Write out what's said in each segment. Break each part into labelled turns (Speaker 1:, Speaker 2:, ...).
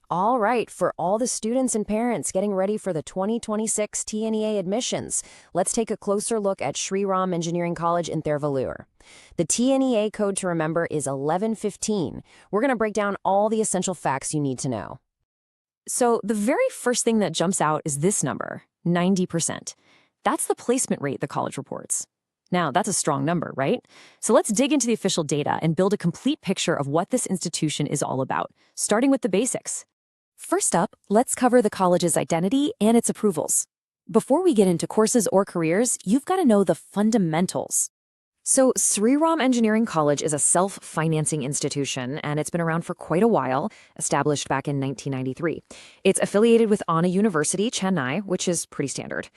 Speaker 1: All right, for all the students and parents getting ready for the 2026 TNEA admissions, let's take a closer look at Sri Ram Engineering College in Tiruvallur. The TNEA Code to remember is 1115. We're going to break down all the essential facts you need to know. So the very first thing that jumps out is this number, 90%. That's the placement rate the college reports. Now, that's a strong number, right? So let's dig into the official data and build a complete picture of what this institution is all about, starting with the basics. First up, let's cover the college's identity and its approvals. Before we get into courses or careers, you've got to know the fundamentals. So Sri Ram Engineering College is a self-financing institution, and it's been around for quite a while, established back in 1993. It's affiliated with Anna University, Chennai, which is pretty standard.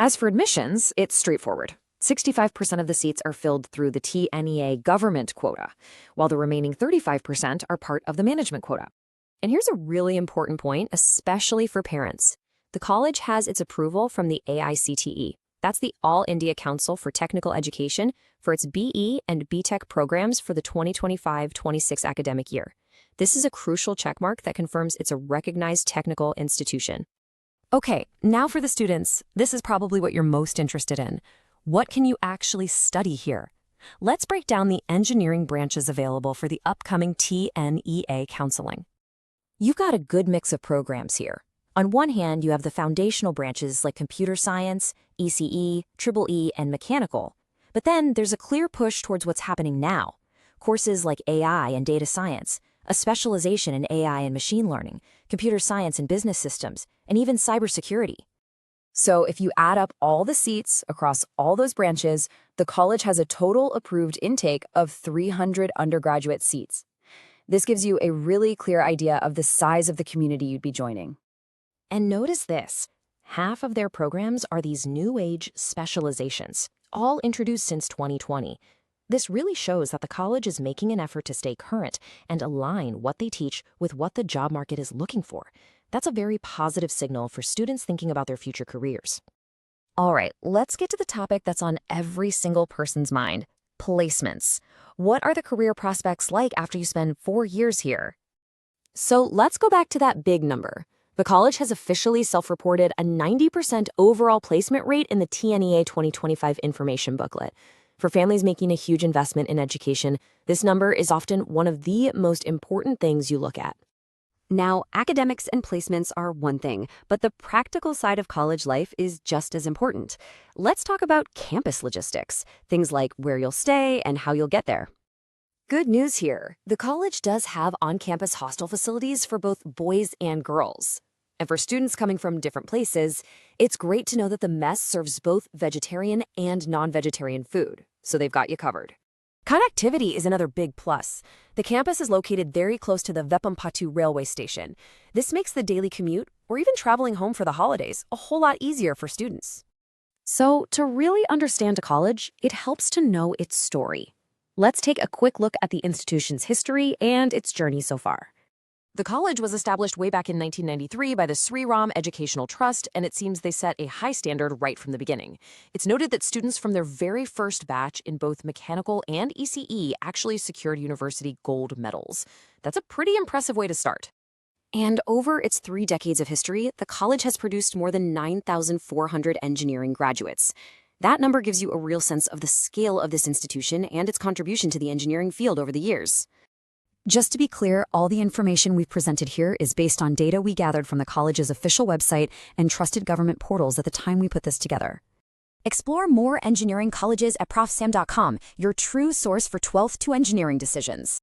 Speaker 1: As for admissions, it's straightforward. 65% of the seats are filled through the TNEA government quota, while the remaining 35% are part of the management quota. And here's a really important point, especially for parents. The college has its approval from the AICTE. That's the All India Council for Technical Education for its BE and B.Tech programs for the 2025-26 academic year. This is a crucial checkmark that confirms it's a recognized technical institution. Okay, now for the students. This is probably what you're most interested in. What can you actually study here? Let's break down the engineering branches available for the upcoming TNEA counseling. You've got a good mix of programs here. On one hand, you have the foundational branches like computer science, ECE, EEE, and mechanical. But then there's a clear push towards what's happening now. Courses like AI and data science, a specialization in AI and machine learning, computer science and business systems, and even cybersecurity. So if you add up all the seats across all those branches, the college has a total approved intake of 300 undergraduate seats. This gives you a really clear idea of the size of the community you'd be joining. And notice this, half of their programs are these new age specializations, all introduced since 2020. This really shows that the college is making an effort to stay current and align what they teach with what the job market is looking for. That's a very positive signal for students thinking about their future careers. All right, let's get to the topic that's on every single person's mind, placements. What are the career prospects like after you spend 4 years here? So let's go back to that big number. The college has officially self-reported a 90% overall placement rate in the TNEA 2025 information booklet. For families making a huge investment in education, this number is often one of the most important things you look at. Now, academics and placements are one thing, but the practical side of college life is just as important. Let's talk about campus logistics, things like where you'll stay and how you'll get there. Good news here. The college does have on-campus hostel facilities for both boys and girls. And for students coming from different places, it's great to know that the mess serves both vegetarian and non-vegetarian food, so they've got you covered. Connectivity is another big plus. The campus is located very close to the Veppampattu railway station. This makes the daily commute, or even traveling home for the holidays, a whole lot easier for students. So, to really understand a college, it helps to know its story. Let's take a quick look at the institution's history and its journey so far. The college was established way back in 1993 by the Sri Ram Educational Trust, and it seems they set a high standard right from the beginning. It's noted that students from their very first batch in both mechanical and ECE actually secured university gold medals. That's a pretty impressive way to start. And over its 3 decades of history, the college has produced more than 9,400 engineering graduates. That number gives you a real sense of the scale of this institution and its contribution to the engineering field over the years. Just to be clear, all the information we've presented here is based on data we gathered from the college's official website and trusted government portals at the time we put this together. Explore more engineering colleges at profsam.com, your true source for 12th to engineering decisions.